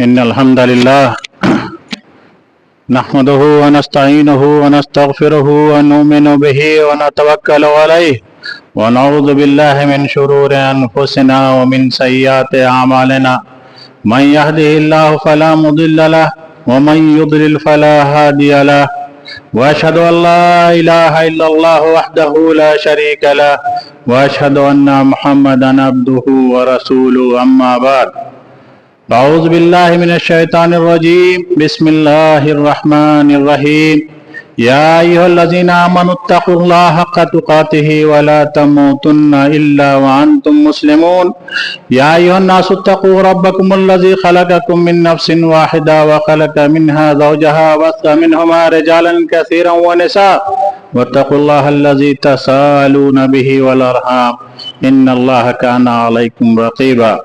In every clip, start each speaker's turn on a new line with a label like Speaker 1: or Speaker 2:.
Speaker 1: إن الحمد لله نحمده ونستعينه ونستغفره ونؤمن به ونتوكل عليه ونعوذ بالله من شرور أنفسنا ومن سيئات أعمالنا من يهده الله فلا مضل له ومن يضلل فلا هادي له وأشهد أن لا إله إلا الله وحده لا شريك له وأشهد أن محمدا عبده ورسوله أما بعد أعوذ بالله من الشيطان الرجيم بسم الله الرحمن الرحيم يا أيها الذين آمنوا اتقوا الله حق تقاته ولا تموتن إلا وأنتم مسلمون يا أيها الناس اتقوا ربكم الذي خلقكم من نفس واحدة وخلق منها زوجها وبث منهما رجالا كثيرا ونساء واتقوا الله الذي تساءلون به والأرحام إن الله كان عليكم رقيبا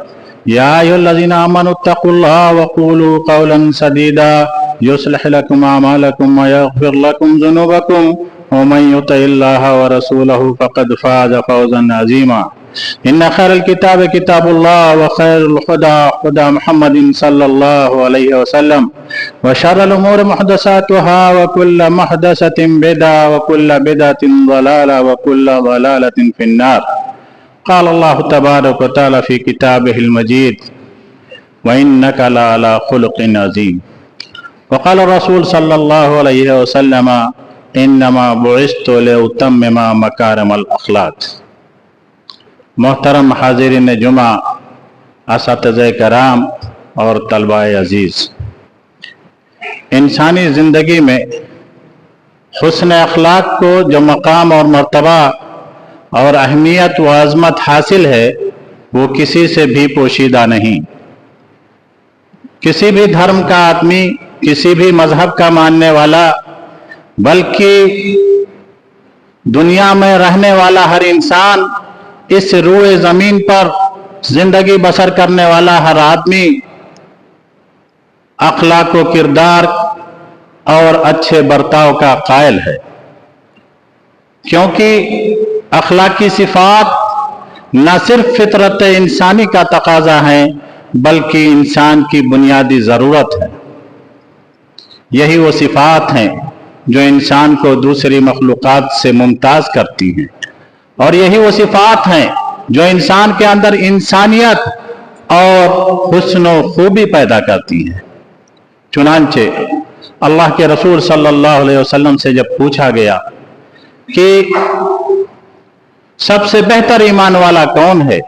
Speaker 1: يا أيها الذين آمنوا اتقوا الله وقولوا قولا سديدا يصلح لكم أعمالكم ويغفر لكم ذنوبكم ومن يطع الله ورسوله فقد فاز فوزا عظيما إن خير الكتاب كتاب الله وخير الهدى هدى محمد صلى الله عليه وسلم وشر الأمور محدثاتها وكل محدثة بدعة وكل بدعة ضلالة وكل ضلالة في النار قال الله تبارك وتعالى في كتابه المجيد وإنك لعلى خلق عظيم وقال الرسول صلی اللہ علیہ وسلم انما بعثت لأتمم مکارم الاخلاق۔ محترم حاضرین جمعہ، اساتذہ کرام اور طلبہ عزیز، انسانی زندگی میں حسن اخلاق کو جو مقام اور مرتبہ اور اہمیت و عظمت حاصل ہے وہ کسی سے بھی پوشیدہ نہیں۔ کسی بھی دھرم کا آدمی، کسی بھی مذہب کا ماننے والا، بلکہ دنیا میں رہنے والا ہر انسان، اس روئے زمین پر زندگی بسر کرنے والا ہر آدمی اخلاق و کردار اور اچھے برتاؤ کا قائل ہے، کیونکہ اخلاقی صفات نہ صرف فطرت انسانی کا تقاضا ہے بلکہ انسان کی بنیادی ضرورت ہے۔ یہی وہ صفات ہیں جو انسان کو دوسری مخلوقات سے ممتاز کرتی ہیں، اور یہی وہ صفات ہیں جو انسان کے اندر انسانیت اور حسن و خوبی پیدا کرتی ہیں۔ چنانچہ اللہ کے رسول صلی اللہ علیہ وسلم سے جب پوچھا گیا کہ سب سے بہتر ایمان والا کون ہے،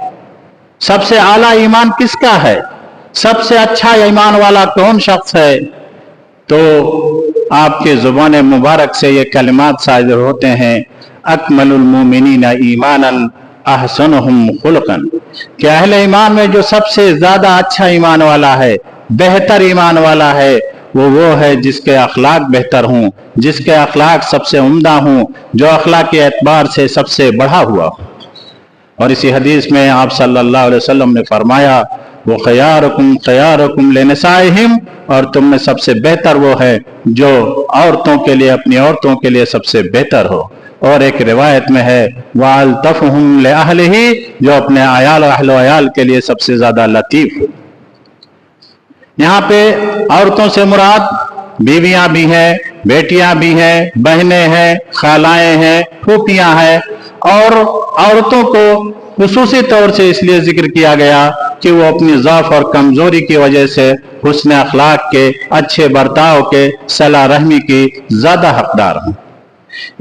Speaker 1: سب سے اعلیٰ ایمان کس کا ہے، سب سے اچھا ایمان والا کون شخص ہے، تو آپ کے زبان مبارک سے یہ کلمات صادر ہوتے ہیں اکمل المومنین ایمانا احسنہم خلقا، کہ اہل ایمان میں جو سب سے زیادہ اچھا ایمان والا ہے، بہتر ایمان والا ہے، وہ ہے جس کے اخلاق بہتر ہوں، جس کے اخلاق سب سے عمدہ ہوں، جو اخلاق کے اعتبار سے سب سے بڑھا ہوا ہو۔ اور اسی حدیث میں آپ صلی اللہ علیہ وسلم نے فرمایا وہ خیارکم خیارکم لنسائہم، اور تم میں سب سے بہتر وہ ہے جو عورتوں کے لیے، اپنی عورتوں کے لیے سب سے بہتر ہو۔ اور ایک روایت میں ہے وَأَلْطَفُهُمْ لِأَهْلِهِ، جو اپنے عیال و اہل و عیال کے لیے سب سے زیادہ لطیف ہو۔ یہاں پہ عورتوں سے مراد بیویاں بھی ہیں، بیٹیاں بھی ہیں، بہنیں ہیں، خالائیں ہیں، پھوپھیاں ہیں، اور عورتوں کو خصوصی طور سے اس لیے ذکر کیا گیا کہ وہ اپنی ضعف اور کمزوری کی وجہ سے حسن اخلاق کے، اچھے برتاؤ کے، صلہ رحمی کی زیادہ حقدار ہوں۔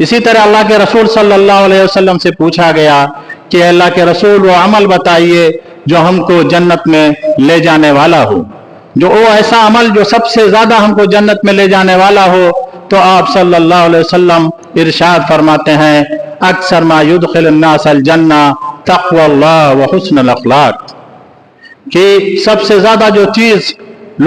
Speaker 1: اسی طرح اللہ کے رسول صلی اللہ علیہ وسلم سے پوچھا گیا کہ اللہ کے رسول وہ عمل بتائیے جو ہم کو جنت میں لے جانے والا ہو، جو وہ ایسا عمل جو سب سے زیادہ ہم کو جنت میں لے جانے والا ہو، تو آپ صلی اللہ علیہ وسلم ارشاد فرماتے ہیں اکثر ما یدخل الناس الجنہ تقوی اللہ وحسن الاخلاق، کہ سب سے زیادہ جو چیز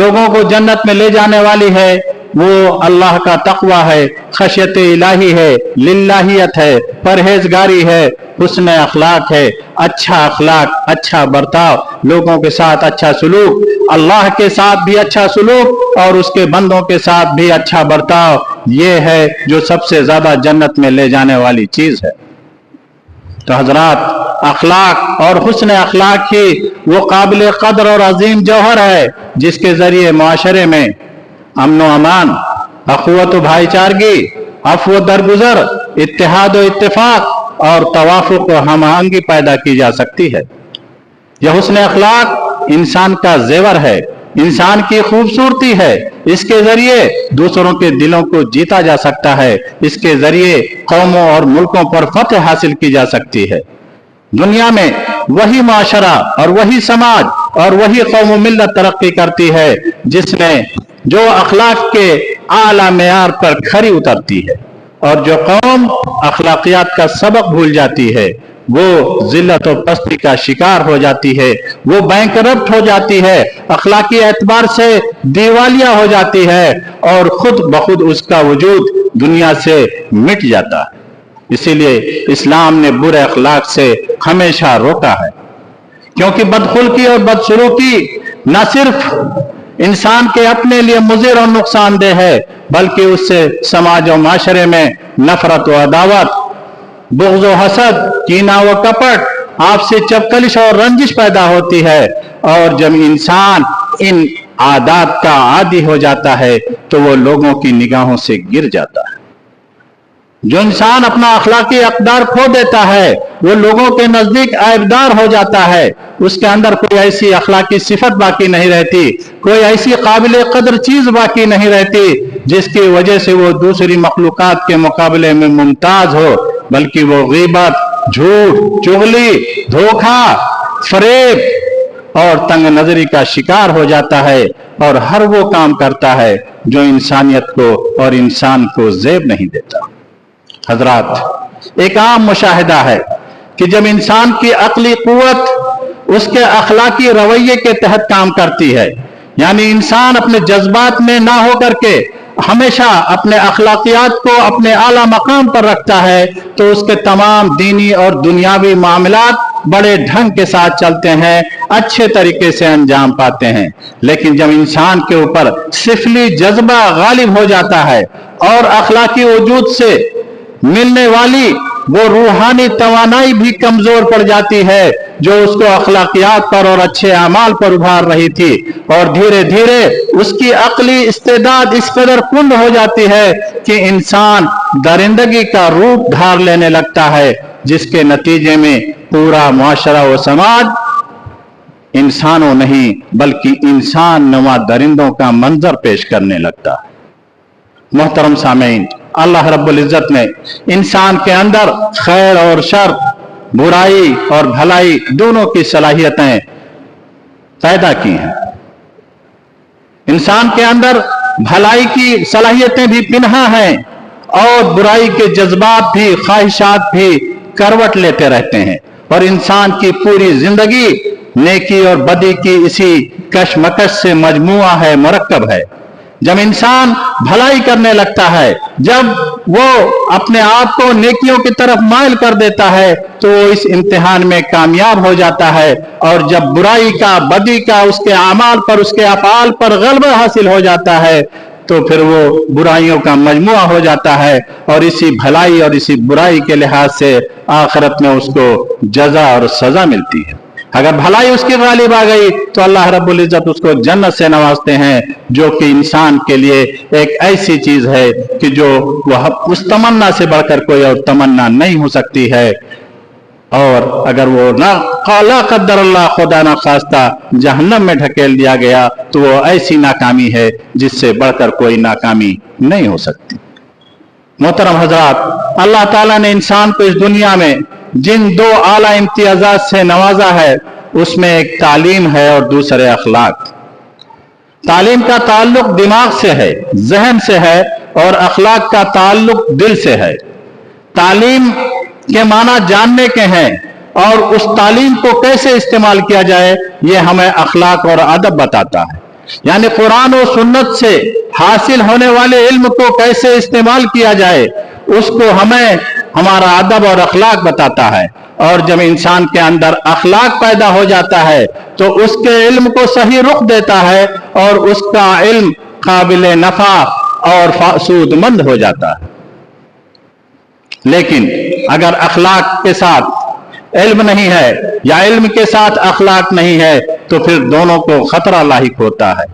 Speaker 1: لوگوں کو جنت میں لے جانے والی ہے وہ اللہ کا تقوی ہے، خشیت الہی ہے، للہیت ہے، پرہیزگاری ہے، حسن اخلاق ہے، اچھا اخلاق، اچھا برتاؤ، لوگوں کے ساتھ اچھا سلوک، اللہ کے ساتھ بھی اچھا سلوک اور اس کے بندوں کے ساتھ بھی اچھا برتاؤ، یہ ہے جو سب سے زیادہ جنت میں لے جانے والی چیز ہے۔ تو حضرات، अखलाक और हुस्न अखलाक ही वो काबिल कदर और अजीम जौहर है जिसके जरिए माशरे में अमन व अमान, अखुवत व भाईचारगी, अफ़्व दरगुजर, इत्तेहाद व इत्तेफाक और तवाफुक व हमआहंगी पैदा की जा सकती है। यह हुस्न अखलाक इंसान का जेवर है, इंसान की खूबसूरती है। इसके जरिए दूसरों के दिलों को जीता जा सकता है, इसके जरिए कौमों और मुल्कों पर फतह हासिल की जा सकती है। दुनिया में वही माशरा और वही समाज और वही कौम मिल्लत तरक्की करती है जिसमें जो अखलाक के आला मेयार पर खरी उतरती है, और जो कौम अखलाकियात का सबक भूल जाती है वो जिल्लत और पस्ती का शिकार हो जाती है, वो बैंकरप्ट हो जाती है, अखलाकी एतबार से दिवालिया हो जाती है और खुद बखुद उसका वजूद दुनिया से मिट जाता है। इसीलिए इस्लाम ने बुरे अखलाक से हमेशा रोका है, क्योंकि बदखुल्की और बदसलूकी न सिर्फ इंसान के अपने लिए मुज़िर और नुकसानदेह है, बल्कि उससे समाज और माशरे में नफरत व अदावत, बुग़्ज़ व हसद, कीना व कपट, आपसी चपकलिश और रंजिश पैदा होती है। और जब इंसान इन आदात का आदी हो जाता है तो वो लोगों की निगाहों से गिर जाता है। जो इंसान अपना अखलाकी अक़दार खो देता है वो लोगों के नजदीक ऐबदार हो जाता है, उसके अंदर कोई ऐसी अखलाकी सिफत बाकी नहीं रहती, कोई ऐसी काबिल कदर चीज बाकी नहीं रहती जिसकी वजह से वो दूसरी मखलूकात के मुकाबले में मुमताज हो, बल्कि वो गीबत, झूठ, चुगली, धोखा, फरेब और तंग नजरी का शिकार हो जाता है और हर वो काम करता है जो इंसानियत को और इंसान को ज़ेब नहीं देता। हजरात, एक आम मुशाहिदा है कि जब इंसान की अक्ली कुव्वत उसके अखलाकी रवैये के तहत काम करती है, यानी इंसान अपने जज्बात में ना होकर के हमेशा अपने अखलाकियात को अपने आला मकाम पर रखता है, तो उसके तमाम दीनी और दुनियावी मामलात बड़े ढंग के साथ चलते हैं, अच्छे तरीके से अंजाम पाते हैं। लेकिन जब इंसान के ऊपर सिफली जज्बा गालिब हो जाता है और अखलाकी वजूद से मिलने वाली वो रूहानी तवानाई भी कमजोर पड़ जाती है जो उसको अखलाकियात पर और अच्छे अमाल पर उभार रही थी, और धीरे धीरे उसकी अक्ली इस्तेदाद इस कदर कुंद हो जाती है कि इंसान दरिंदगी का रूप धार लेने लगता है, जिसके नतीजे में पूरा मुआशरा व समाज इंसानों नहीं बल्कि इंसान नुमा दरिंदों का मंजर पेश करने लगता है। मोहतरम सामीन, अल्लाह रब्बुल इज्जत ने इंसान के अंदर खैर और शर, बुराई और भलाई दोनों की सलाहियतें पैदा की हैं। इंसान के अंदर भलाई की सलाहियतें भी पिन्हा हैं और बुराई के जज्बात भी, ख्वाहिशात भी करवट लेते रहते हैं, और इंसान की पूरी जिंदगी नेकी और बदी की इसी कशमकश से मजमुआ है, मुरक्कब है। जब इंसान भलाई करने लगता है, जब वो अपने आप को नेकियों की तरफ माइल कर देता है, तो वो इस इम्तिहान में कामयाब हो जाता है, और जब बुराई का, बदी का उसके आमाल पर, उसके अफआल पर गलबा हासिल हो जाता है, तो फिर वो बुराइयों का मजमुआ हो जाता है, और इसी भलाई और इसी बुराई के लिहाज से आखिरत में उसको जजा और सजा मिलती है। अगर भलाई उसकी गालिब आ गई तो अल्लाह रब्बुल इज्जत उसको जन्नत से नवाजते हैं, जो कि इंसान के लिए एक ऐसी चीज है कि जो वह उस तमन्ना से बढ़कर कोई और तमन्ना नहीं हो सकती है। और अगर वो ना ला कद्दर अल्लाह खुदा ना खास्ता जहन्नम में ढकेल दिया गया तो वो ऐसी नाकामी है जिससे बढ़कर कोई नाकामी नहीं हो सकती। मोहतरम हजरात, अल्लाह ताला ने इंसान को इस दुनिया में जिन दो आला इम्तियाजात से नवाजा है, उसमें एक तालीम है और दूसरे अखलाक। तालीम का ताल्लुक दिमाग से है, जहन से है, और अखलाक का ताल्लुक दिल से है। तालीम के माना जानने के हैं, और उस तालीम को कैसे इस्तेमाल किया जाए ये हमें अखलाक और अदब बताता है। यानी कुरान और सुन्नत से हासिल होने वाले इल्म को कैसे इस्तेमाल किया जाए, उसको हमें हमारा अदब और अखलाक बताता है। और जब इंसान के अंदर अखलाक पैदा हो जाता है तो उसके इल्म को सही रुख देता है, और उसका इल्म काबिल नफा और सूदमंद हो जाता है। लेकिन अगर अखलाक के साथ علم نہیں ہے یا علم کے ساتھ اخلاق نہیں ہے تو پھر دونوں کو خطرہ لاحق ہوتا ہے۔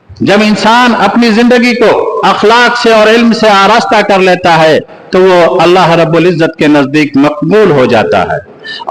Speaker 1: جب انسان اپنی زندگی کو اخلاق سے اور علم سے آراستہ کر لیتا ہے تو وہ اللہ رب العزت کے نزدیک مقبول ہو جاتا ہے،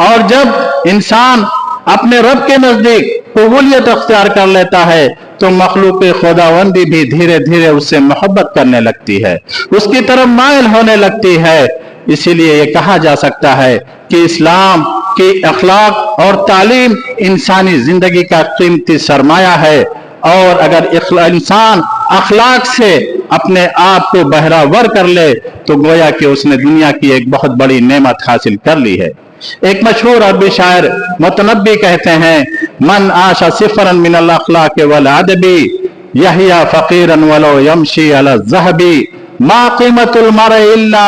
Speaker 1: اور جب انسان اپنے رب کے نزدیک قبولیت اختیار کر لیتا ہے تو مخلوق خداوندی بھی دھیرے دھیرے اس سے محبت کرنے لگتی ہے، اس کی طرف مائل ہونے لگتی ہے۔ اسی لیے یہ کہا جا سکتا ہے کہ اسلام کی اخلاق اور تعلیم انسانی زندگی کا قیمتی سرمایہ ہے، اور اگر انسان اخلاق سے اپنے آپ کو بہراور کر لے تو گویا کہ اس نے دنیا کی ایک بہت بڑی نعمت حاصل کر لی ہے۔ ایک مشہور عربی شاعر متنبی کہتے ہیں، من عاش صفرا من الاخلاق والادب یحیی فقیرا ولو یمشی علی الذهب ما قیمت المرء الا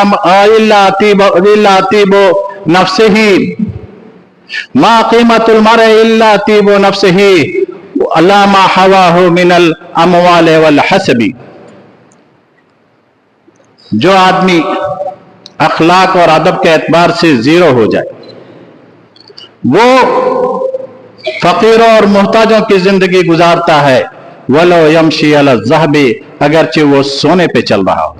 Speaker 1: طیب نفسه ما قیمت المرء الا طیب نفسه لا ما حواہ من الاموال والحسب۔ جو آدمی اخلاق اور ادب کے اعتبار سے زیرو ہو جائے وہ فقیروں اور محتاجوں کی زندگی گزارتا ہے، ولو یمشی علی الذہب، اگرچہ وہ سونے پہ چل رہا ہو،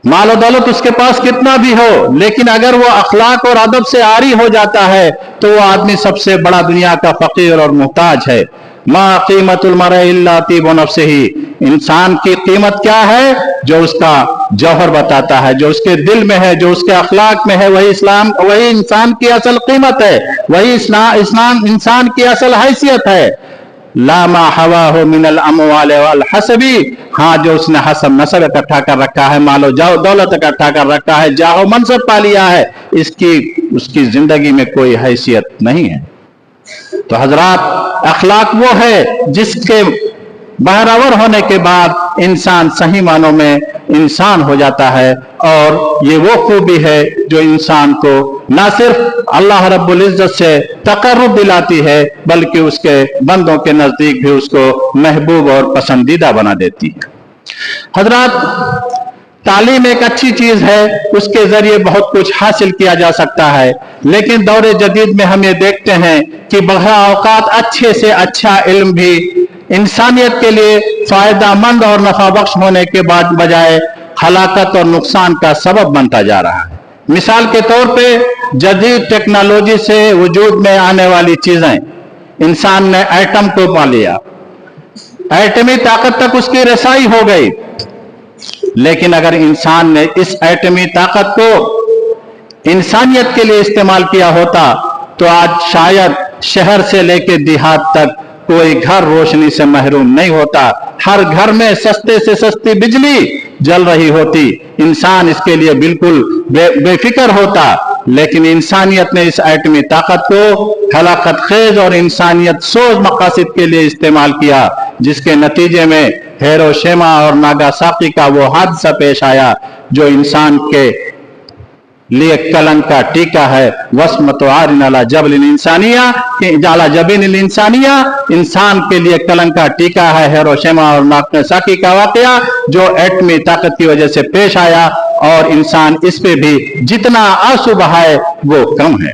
Speaker 1: مال و دولت اس کے پاس کتنا بھی ہو، لیکن اگر وہ اخلاق اور ادب سے عاری ہو جاتا ہے تو وہ آدمی سب سے بڑا دنیا کا فقیر اور محتاج ہے۔ ما قیمت المرء الا طیب نفسہ، انسان کی قیمت کیا ہے؟ جو اس کا جوہر بتاتا ہے، جو اس کے دل میں ہے، جو اس کے اخلاق میں ہے، وہی انسان کی اصل قیمت ہے، وہی انسان کی اصل حیثیت ہے۔ لا ما حواہ من الاموال والحسب، ہاں جو اس نے حسب نسب اکٹھا کر رکھا ہے، مال و دولت اکٹھا کر رکھا ہے، جاہ و منصب پا لیا ہے، اس کی زندگی میں کوئی حیثیت نہیں ہے۔ تو حضرات، اخلاق وہ ہے جس کے بہراور ہونے کے بعد انسان صحیح معنوں میں انسان ہو جاتا ہے، اور یہ وہ خوبی ہے جو انسان کو نہ صرف اللہ رب العزت سے تقرب دلاتی ہے بلکہ اس کے بندوں کے نزدیک بھی اس کو محبوب اور پسندیدہ بنا دیتی ہے۔ حضرات، تعلیم ایک اچھی چیز ہے، اس کے ذریعے بہت کچھ حاصل کیا جا سکتا ہے، لیکن دور جدید میں ہم یہ دیکھتے ہیں کہ بہت اوقات اچھے سے اچھا علم بھی انسانیت کے لیے فائدہ مند اور نفع بخش ہونے کے بجائے ہلاکت اور نقصان کا سبب بنتا جا رہا ہے۔ مثال کے طور پہ جدید ٹیکنالوجی سے وجود میں آنے والی چیزیں، انسان نے ایٹم کو پا لیا، ایٹمی طاقت تک اس کی رسائی ہو گئی، لیکن اگر انسان نے اس ایٹمی طاقت کو انسانیت کے لیے استعمال کیا ہوتا تو آج شاید شہر سے لے کے دیہات تک کوئی گھر روشنی سے محروم نہیں ہوتا، ہر گھر میں سستے سے سستی بجلی جل رہی ہوتی، انسان اس کے لیے بالکل بے فکر ہوتا، لیکن انسانیت نے اس ایٹمی طاقت کو ہلاکت خیز اور انسانیت سوز مقاصد کے لیے استعمال کیا، جس کے نتیجے میں ہیروشیما اور ناگاساکی کا وہ حادثہ پیش آیا جو انسان کے لیے کلنک کا ٹیکا ہے۔ وسمت عارن علی جبل الانسانیہ، علی جبین الانسانیہ، انسان کے لیے کلنک کا ٹیکا ہے ہیروشیما اور ناگاساکی کا واقعہ جو ایٹمی طاقت کی وجہ سے پیش آیا، اور انسان اس پہ بھی جتنا آنسو بہائے وہ کم ہے۔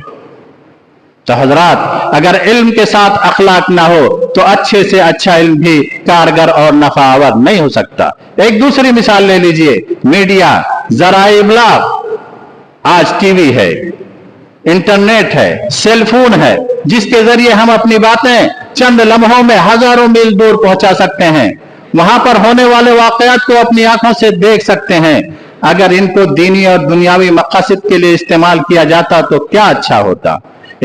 Speaker 1: تو حضرات، اگر علم کے ساتھ اخلاق نہ ہو تو اچھے سے اچھا علم بھی کارگر اور نفع آور نہیں ہو سکتا۔ ایک دوسری مثال لے لیجئے، میڈیا، ذرائع ابلاغ، آج ٹی وی ہے، انٹرنیٹ ہے، سیل فون ہے، جس کے ذریعے ہم اپنی باتیں چند لمحوں میں ہزاروں میل دور پہنچا سکتے ہیں، وہاں پر ہونے والے واقعات کو اپنی آنکھوں سے دیکھ سکتے ہیں۔ اگر ان کو دینی اور دنیاوی مقاصد کے لیے استعمال کیا جاتا تو کیا اچھا ہوتا۔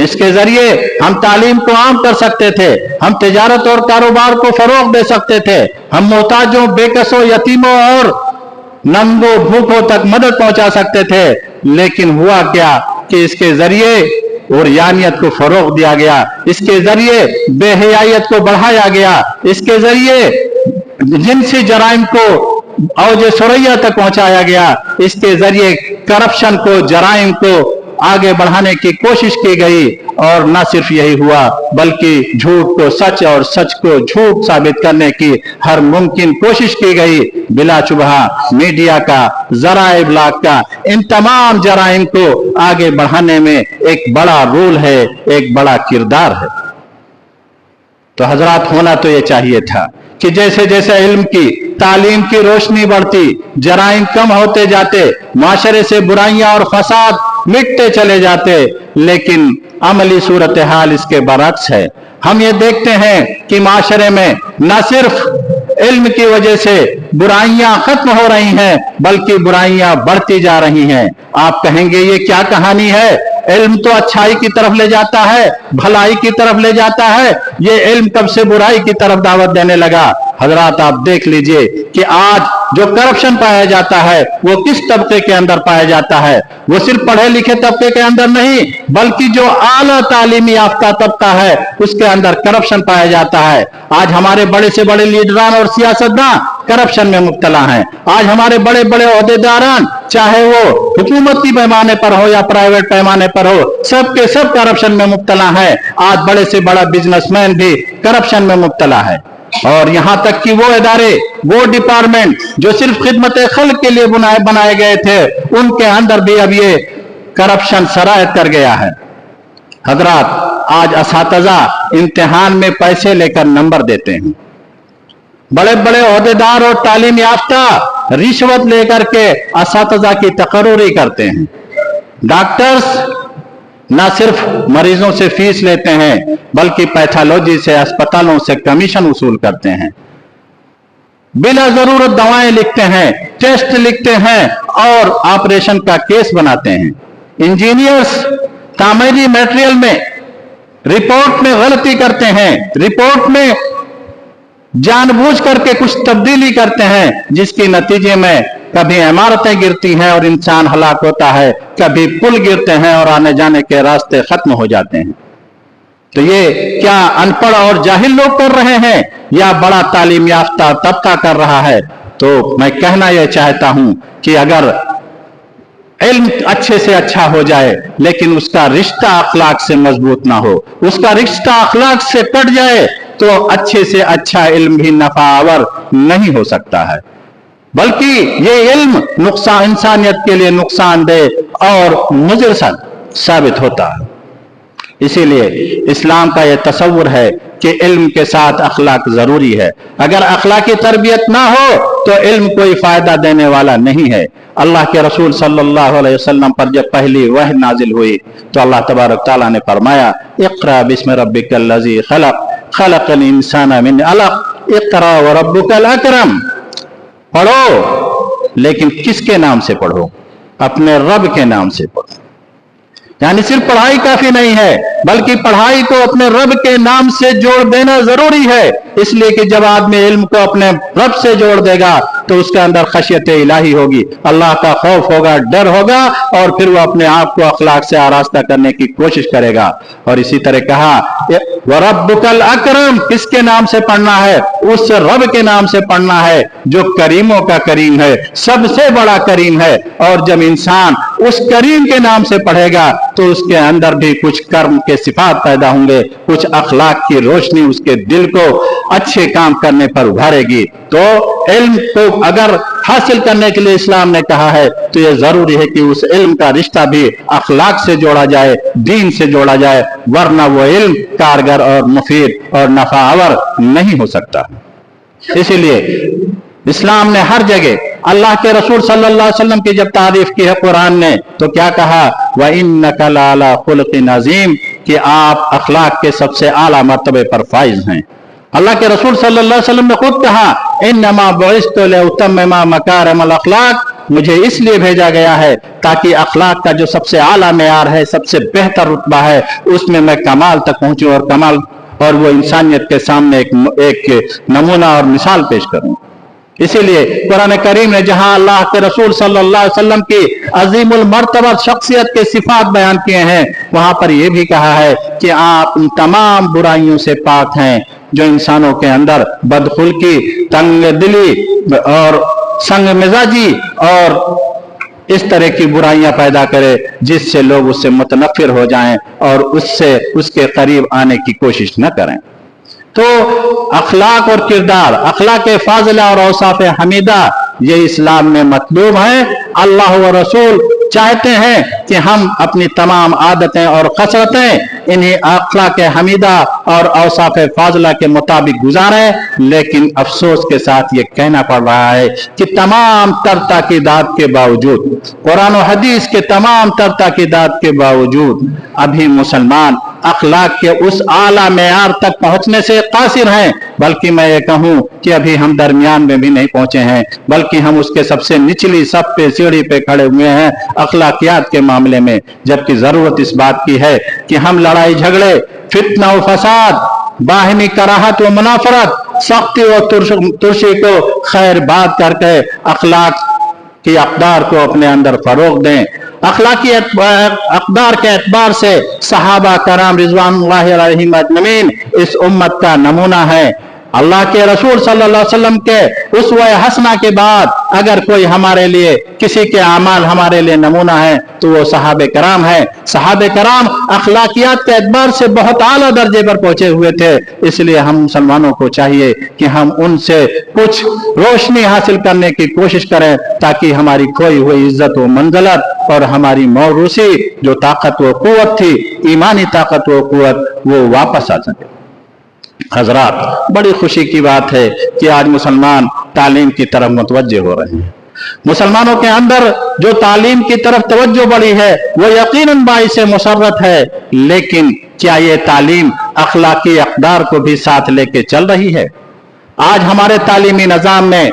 Speaker 1: اس کے ذریعے ہم تعلیم کو عام کر سکتے تھے، ہم تجارت اور کاروبار کو فروغ دے سکتے تھے، ہم محتاجوں، بے کسوں، یتیموں اور ننگوں بھوکوں تک مدد پہنچا سکتے تھے، لیکن ہوا کیا کہ اس کے ذریعے عریانیت کو فروغ دیا گیا، اس کے ذریعے بے حیائیت کو بڑھایا گیا، اس کے ذریعے جنسی جرائم کو اوج ثریا تک پہنچایا گیا، اس کے ذریعے کرپشن کو، جرائم کو आगे बढ़ाने की कोशिश की गई, और न सिर्फ यही हुआ बल्कि झूठ को सच और सच को झूठ साबित करने की हर मुमकिन कोशिश की गई। बिला चुबहा मीडिया का, ज़राए इब्लाग का, इन तमाम जराइम को आगे बढ़ाने में एक बड़ा रोल है, एक बड़ा किरदार है। तो हजरात, होना तो ये चाहिए था कि जैसे जैसे इल्म की, तालीम की रोशनी बढ़ती, जराइम कम होते जाते, माशरे से बुराइयां और फसाद मिटते चले जाते, लेकिन अमली सूरत हाल इसके बरक्स है। हम ये देखते हैं कि माशरे में न सिर्फ इल्म की वजह से बुराइयां खत्म हो रही हैं, बल्कि बुराइयां बढ़ती जा रही हैं। आप कहेंगे ये क्या कहानी है? इल्म तो अच्छाई की तरफ ले जाता है, भलाई की तरफ ले जाता है, ये इल्म कब से बुराई की तरफ दावत देने लगा? हजरात, आप देख लीजिए कि आज जो करप्शन पाया जाता है वो किस तबके के अंदर पाया जाता है। वो सिर्फ पढ़े लिखे तबके के अंदर नहीं, बल्कि जो आला तालीमी याफ्ता तबका है उसके अंदर करप्शन पाया जाता है। आज हमारे बड़े से बड़े लीडरान और सियासतदान करप्शन में मुब्तला हैं। आज हमारे बड़े बड़े ओहदेदारान, चाहे वो हुकूमती पैमाने पर हो या प्राइवेट पैमाने पर हो, सब के सब करप्शन में मुब्तला है। आज बड़े से बड़ा बिजनेसमैन भी करप्शन में मुब्तला है। और यहां तक कि वो इदारे, वो डिपार्टमेंट जो सिर्फ खिदमत खल्क के लिए बनाए गए थे, उनके अंदर भी अब ये करप्शन सरायत कर गया है। हजरात, आज असातिज़ा इम्तिहान में पैसे लेकर नंबर देते हैं। बड़े बड़े ओहदेदार और तालीम याफ्ता रिश्वत लेकर के असातिज़ा की तकर्रुरी करते हैं। डॉक्टर्स न सिर्फ मरीजों से फीस लेते हैं, बल्कि पैथोलॉजी से, अस्पतालों से कमीशन वसूल करते हैं। बिना जरूरत दवाएं लिखते हैं, टेस्ट लिखते हैं और ऑपरेशन का केस बनाते हैं। इंजीनियर्स तामीरी मटेरियल में, रिपोर्ट में गलती करते हैं, रिपोर्ट में जानबूझ करके कुछ तब्दीली करते हैं, जिसके नतीजे में कभी इमारतें गिरती हैं और इंसान हलाक होता है, कभी पुल गिरते हैं और आने जाने के रास्ते खत्म हो जाते हैं। तो ये क्या अनपढ़ और जाहिल लोग कर रहे हैं या बड़ा तालीम याफ्ता तबका कर रहा है? तो मैं कहना यह चाहता हूं कि अगर इल्म अच्छे से अच्छा हो जाए, लेकिन उसका रिश्ता अखलाक से मजबूत ना हो, उसका रिश्ता अखलाक से कट जाए, तो अच्छे से अच्छा इल्म भी नफावर नहीं हो सकता है, बल्कि ये इल्म नुकसान, इंसानियत के लिए नुकसानदेह और मुज़िर साबित होता है। इसीलिए इस्लाम का यह तसव्वुर है कि इल्म के साथ अखलाक जरूरी है। अगर अखलाकी तरबियत ना हो तो इल्म कोई फायदा देने वाला नहीं है। अल्लाह के रसूल सल्लल्लाहु अलैहि वसल्लम पर जब पहली वही नाजिल हुई तो अल्लाह तबारक तआला ने फरमाया, इक़रा बिस्मि रब्बिकल लज़ी खलक़ खलक़ल इंसाना मिन अलक़ इक़रा व रब्बुकल अकरम। पढ़ो, लेकिन किसके नाम से पढ़ो? अपने रब के नाम से पढ़ो। यानी सिर्फ पढ़ाई काफी नहीं है, बल्कि पढ़ाई को अपने रब के नाम से जोड़ देना जरूरी है। इसलिए कि जब आदमी इल्म को अपने रब से जोड़ देगा तो उसके अंदर खशियत इलाही होगी, अल्लाह का खौफ होगा, डर होगा, और फिर वो अपने आप को अखलाक से आरास्ता करने की कोशिश करेगा। और इसी तरह कहा व रब्बुकल अकरम, किसके नाम से पढ़ना है? उस रब के नाम से पढ़ना है जो करीमों का करीम है, सबसे बड़ा करीम है। और जब इंसान उस करीम के नाम से पढ़ेगा तो उसके अंदर भी कुछ कर्म के सिफात पैदा होंगे, कुछ अखलाक की रोशनी उसके दिल को अच्छे काम करने पर उभारेगी। तो इल्म को अगर हासिल करने के लिए इस्लाम ने कहा है तो यह जरूरी है कि उस इल्म का रिश्ता भी अखलाक से जोड़ा जाए, दीन से जोड़ा जाए, वरना वो इल्म कारगर और मुफीद और नफावर नहीं हो सकता। इसीलिए इस्लाम ने हर जगह अल्लाह के रसूल सल्लल्लाहु अलैहि वसल्लम की जब तारीफ की है कुरान ने तो क्या कहा? व इन्नका लअला खुल्क़िन अज़ीम, कि आप अखलाक के सबसे आला मर्तबे पर फाइज हैं। अल्लाह के रसूल सल्लल्लाहु अलैहि वसल्लम ने खुद कहा, इन्नमा बुइस्तु लिउतम्मिमा मकारिमल अखलाक, मुझे इसलिए भेजा गया है ताकि अखलाक का जो सबसे आला मेयार है, सबसे बेहतर रुतबा है, उसमें मैं कमाल तक पहुंचूं और कमाल और वो इंसानियत के सामने एक नमूना और मिसाल पेश करूं। इसीलिए कुरान करीम ने जहां अल्लाह के रसूल सल्लल्लाहु अलैहि वसल्लम की अजीमुल मर्तबा शख्सियत के सिफात बयान किए हैं, वहां पर यह भी कहा है कि आप उन तमाम बुराइयों से पाक हैं जो इंसानों के अंदर बदखुल्की, तंग दिली और संग मिजाजी और इस तरह की बुराइयां पैदा करे जिससे लोग उससे मुतनफिर हो जाएं और उससे उसके करीब आने की कोशिश न करें। तो अखलाक और किरदार, अखलाक फाजिला और औसाफ हमीदा, ये इस्लाम में मतलूब है। अल्लाह व रसूल चाहते हैं कि हम अपनी तमाम आदतें और खसरतें इन्हीं अखलाक हमीदा और औसाफ फाजिला के मुताबिक गुजारें, लेकिन अफसोस के साथ ये कहना पड़ रहा है कि तमाम तर ताकीदात के बावजूद, कुरान और हदीस के तमाम तर ताकीदात के बावजूद अभी मुसलमान अखलाक के उस आला मेयार तक पहुंचने से कासिर हैं, बल्कि मैं ये कहूं कि अभी हम दरमियान में भी नहीं पहुंचे हैं, बल्कि हम उसके सबसे निचली सब पे सीढ़ी पे खड़े हुए हैं अखलाकियात के मामले में। जबकि जरूरत इस बात की है कि हम लड़ाई झगड़े, फितना और फसाद, बाहिमी कराहत व मुनाफरत, सख्ती और तुर्शी को खैर बात करके अखलाक की अक़दार को अपने अंदर फरोग दें। अखलाकी अक़दार के एतबार से सहाबा कराम रिज़वानुल्लाहि अलैहिम अजमईन इस उम्मत का नमूना है। अल्लाह के रसूल सल्लल्लाहु अलैहि वसल्लम के उसवा हसना के बाद अगर कोई हमारे लिए, किसी के अमाल हमारे लिए नमूना है तो वो सहाबे कराम है। सहाबे कराम अखलाकियात के एतबार से बहुत आला दर्जे पर पहुंचे हुए थे, इसलिए हम मुसलमानों को चाहिए कि हम उनसे कुछ रोशनी हासिल करने की कोशिश करें ताकि हमारी खोई हुई इज्जत व मंजिलत और हमारी मौरूसी जो ताकत व कुव्वत थी, ईमानी ताकत व कुव्वत, वो वापस आ सके। हजरात, बड़ी खुशी की बात है कि आज मुसलमान तालीम की तरफ मुतवज्जो हो रहे हैं। मुसलमानों के अंदर जो तालीम की तरफ तवज्जो बढ़ी है वो यकीनन बाइस मुसर्रत है, लेकिन क्या ये तालीम अखलाकी अक़दार को भी साथ लेके चल रही है? आज हमारे तालीमी निज़ाम में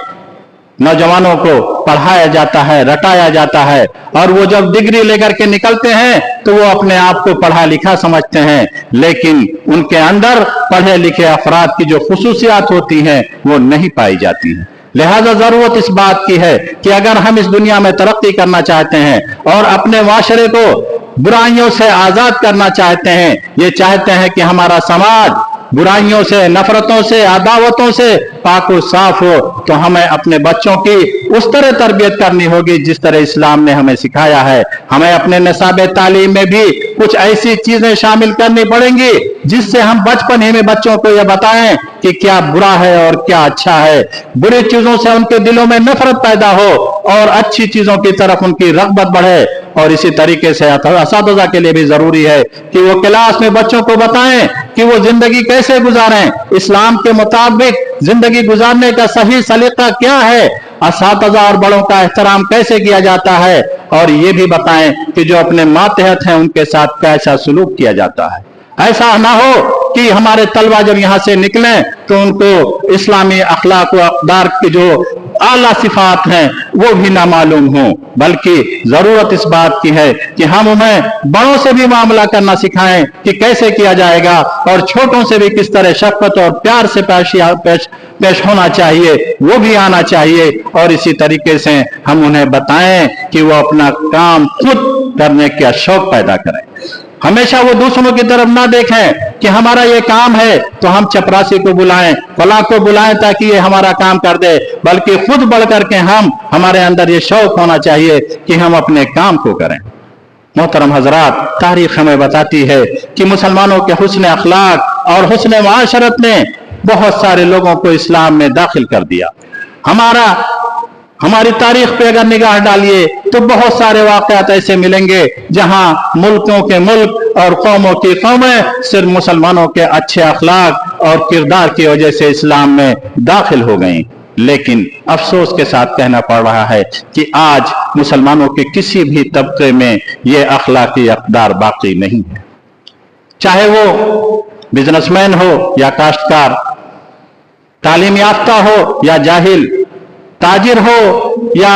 Speaker 1: नौजवानों को पढ़ाया जाता है, रटाया जाता है, और वो जब डिग्री लेकर के निकलते हैं तो वो अपने आप को पढ़ा लिखा समझते हैं, लेकिन उनके अंदर पढ़े लिखे अफराद की जो खुसूसियात होती हैं वो नहीं पाई जाती हैं। लिहाजा जरूरत इस बात की है कि अगर हम इस दुनिया में तरक्की करना चाहते हैं और अपने माशरे को बुराइयों से आजाद करना चाहते हैं, ये चाहते हैं कि हमारा समाज बुराइयों से, नफरतों से, अदावतों से पाक और साफ हो, तो हमें अपने बच्चों की उस तरह तरबियत करनी होगी जिस तरह इस्लाम ने हमें सिखाया है। हमें अपने निसाब तालीम में भी कुछ ऐसी चीजें शामिल करनी पड़ेंगी जिससे हम बचपन ही में बच्चों को यह बताएं कि क्या बुरा है और क्या अच्छा है। बुरी चीजों से उनके दिलों में नफरत पैदा हो और अच्छी चीजों की तरफ उनकी रग़बत बढ़े। और इसी तरीके से असातिज़ा के लिए भी जरूरी है कि वो क्लास में बच्चों को बताएं कि वो जिंदगी कैसे गुजारें, इस्लाम के मुताबिक जिंदगी गुजारने का सही सलीका क्या है, असातिज़ा और बड़ों का एहतराम कैसे किया जाता है, और ये भी बताएं कि जो अपने मातहत हैं उनके साथ कैसा सुलूक किया जाता है। ऐसा ना हो कि हमारे तलबा जब यहाँ से निकलें तो उनको इस्लामी अखलाक व अक़दार की जो आला सिफात हैं वो भी ना मालूम हो, बल्कि जरूरत इस बात की है कि हम उन्हें बड़ों से भी मामला करना सिखाएं कि कैसे किया जाएगा, और छोटों से भी किस तरह शफ़क़त और प्यार से पेश होना चाहिए वो भी आना चाहिए। और इसी तरीके से हम उन्हें बताएं कि वो अपना काम खुद करने का शौक पैदा करें। हमेशा वो दूसरों की तरफ ना देखें कि हमारा ये काम है तो हम चपरासी को बुलाएं, फला को बुलाएं ताकि ये हमारा काम कर दे, बल्कि खुद बढ़ करके हमारे अंदर ये शौक होना चाहिए कि हम अपने काम को करें। मोहतरम हजरात, तारीख हमें बताती है कि मुसलमानों के हुस्न अखलाक और हुस्न माशरत ने बहुत सारे लोगों को इस्लाम में दाखिल कर दिया। हमारी तारीख पे अगर निगाह डालिए तो बहुत सारे वाक़यात ऐसे मिलेंगे जहां मुल्कों के मुल्क और कौमों की कौमें सिर्फ मुसलमानों के अच्छे अखलाक और किरदार की वजह से इस्लाम में दाखिल हो गई। लेकिन अफसोस के साथ कहना पड़ रहा है कि आज मुसलमानों के किसी भी तबके में ये अखलाकी अक़दार बाकी नहीं है, चाहे वो बिजनेसमैन हो या काश्तकार, तालीम याफ्ता हो या जाहिल, ताजिर हो या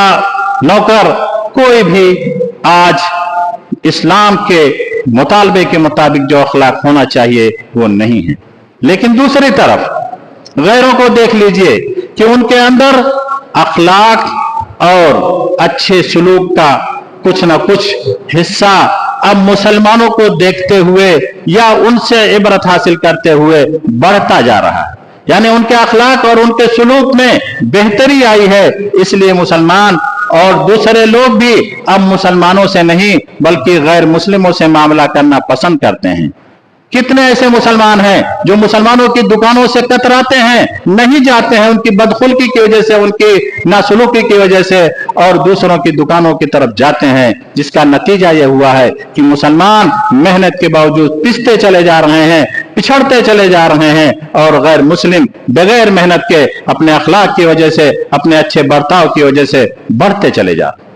Speaker 1: नौकर, कोई भी आज इस्लाम के मुतालबे के मुताबिक जो अखलाक होना चाहिए वो नहीं है। लेकिन दूसरी तरफ गैरों को देख लीजिए कि उनके अंदर अखलाक और अच्छे सलूक का कुछ ना कुछ हिस्सा अब मुसलमानों को देखते हुए या उनसे इबरत हासिल करते हुए बढ़ता जा रहा है। यानी उनके अखलाक और उनके सुलूक में बेहतरी आई है, इसलिए मुसलमान और दूसरे लोग भी अब मुसलमानों से नहीं बल्कि गैर मुस्लिमों से मामला करना पसंद करते हैं। कितने ऐसे मुसलमान हैं जो मुसलमानों की दुकानों से कतराते हैं, नहीं जाते हैं, उनकी बदखुल्की की वजह से, उनकी नासलूकी की वजह से, और दूसरों की दुकानों की तरफ जाते हैं, जिसका नतीजा यह हुआ है कि मुसलमान मेहनत के बावजूद पिसते चले जा रहे हैं, पिछड़ते चले जा रहे हैं, और गैर मुस्लिम बगैर मेहनत के अपने अखलाक की वजह से, अपने अच्छे बर्ताव की वजह से बढ़ते चले जा रहे हैं।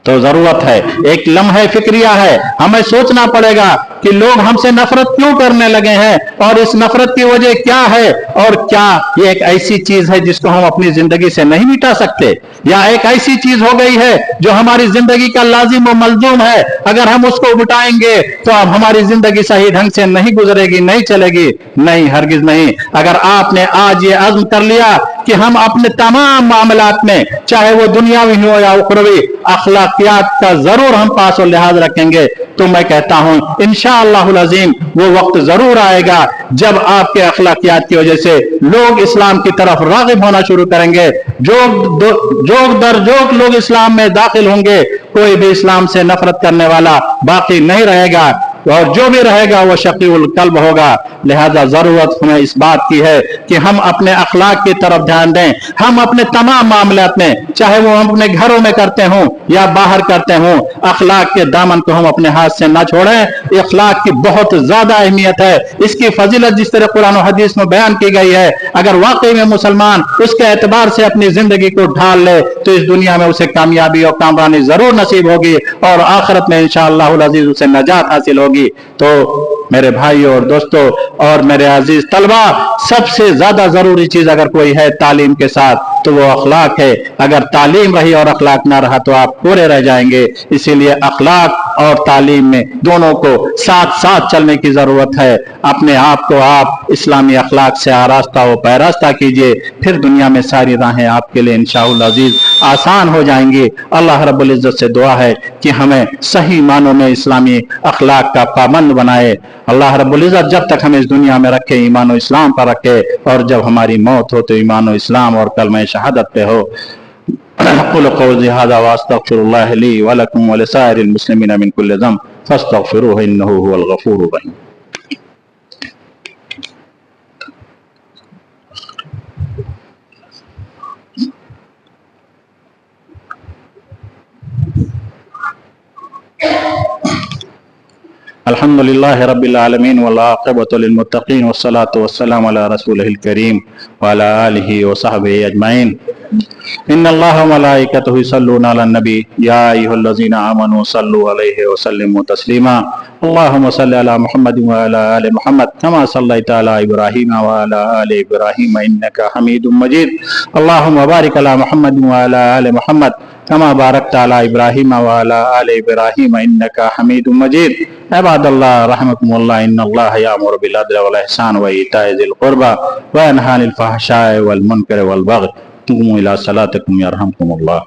Speaker 1: तो जरूरत है, एक लम्हे फिक्रिया है, हमें सोचना पड़ेगा कि लोग हमसे नफरत क्यों करने लगे हैं और इस नफरत की वजह क्या है, और क्या ये एक ऐसी चीज है जिसको हम अपनी जिंदगी से नहीं मिटा सकते, या एक ऐसी चीज हो गई है जो हमारी जिंदगी का लाजिम और मलजूम है, अगर हम उसको मिटाएंगे तो अब हमारी जिंदगी सही ढंग से नहीं गुजरेगी, नहीं चलेगी। नहीं, हरगिज नहीं। अगर आपने आज ये अज़्म कर लिया कि हम अपने तमाम मामलात में, चाहे वो दुनियावी हो या उखरवी, अखलाकियात का जरूर हम पास और लिहाज रखेंगे, तो मैं कहता हूं इंशाअल्लाहुल अज़ीम वो वक्त जरूर आएगा जब आपके अखलाकियात की वजह से लोग इस्लाम की तरफ राग़िब होना शुरू करेंगे, जोग दर जोग लोग इस्लाम में दाखिल होंगे, कोई भी इस्लाम से नफरत करने वाला बाकी नहीं रहेगा, और जो भी रहेगा वो शकीउल कल्ब होगा। लिहाजा जरूरत हमें इस बात की है कि हम अपने अखलाक की तरफ ध्यान दें। हम अपने तमाम मामलात में, चाहे वो हम अपने घरों में करते हों या बाहर करते हों, अखलाक के दामन को हम अपने हाथ से ना छोड़ें। अखलाक की बहुत ज्यादा अहमियत है, इसकी फजीलत जिस तरह कुरान और हदीस में बयान की गई है, अगर वाकई में मुसलमान उसके एतबार से अपनी जिंदगी को ढाल ले तो इस दुनिया में उसे कामयाबी और कामरानी जरूर नसीब होगी, और आखिरत में इंशाअल्लाहुल अज़ीज़ उसे नजात हासिल होगी। तो मेरे भाइयों और दोस्तों और मेरे अजीज तलबा, सबसे ज्यादा जरूरी चीज अगर कोई है तालीम के साथ तो वो अखलाक है। अगर तालीम रही और अखलाक ना रहा तो आप पूरे रह जाएंगे। इसीलिए अखलाक और तालीम में दोनों को साथ साथ चलने की जरूरत है। अपने आप को आप इस्लामी अखलाक से आरास्ता व पैरास्ता कीजिए, फिर दुनिया में सारी राहें आपके लिए इंशाअल्लाह अजीज आसान हो जाएंगी। अल्लाह रब्बुल इज्जत से दुआ है कि हमें सही मानों में इस्लामी अखलाक का पाबंद बनाए। अल्लाह रब्बुल इज्जत जब तक हमें इस दुनिया में रखे, ईमान और इस्लाम पर रखे, और जब हमारी मौत हो तो ईमान और इस्लाम और कलमा शहादत पे हो। अक़ूलु क़ौली हाज़ा व अस्तग़फ़िरुल्लाह ली व लकुम व लिसाइरिल मुस्लिमीना मिन कुल्लि ज़ंब फस्तग़फ़िरूहु इन्नहु हुवल गफ़ूरुर रहीम। अल्हम्दुलिल्लाहि रब्बिल आलमीन वल आक़िबतु लिल मुत्तक़ीन वस्सलातु वस्सलामु अला रसूलिहिल करीम व अला आलिहि व सहबिहि अजमईन। इन्नल्लाहा व मलाइकतहु युसल्लूना अलन नबी या अय्युहल्लज़ीना आमनू सल्लु अलैहि व सल्लिमू तस्लीमा। अल्लाहुम्मा सल्लि अला मुहम्मद व अला आलि मुहम्मद कमा सल्लैता अला इब्राहीम व अला आलि इब्राहीम इन्नका हमीदुम मजीद। अल्लाहुम्मा बारिक अला मुहम्मद व अला आलि मुहम्मद कमा बारकता अला इब्राहीम व अला आलि इब्राहीम इन्नका हमीदुम मजीद। इबादल्लाह रहमकुमुल्लाह, इन्नल्लाह यामुरु बिल अदलि वल इहसान व ईताइ ज़िल क़ुरबा व यनहा अनिल फ़हशाइ वल मुनकरि वल बग़य। क़ूमू इला सलातिकुम यरहमुकुमुल्लाह।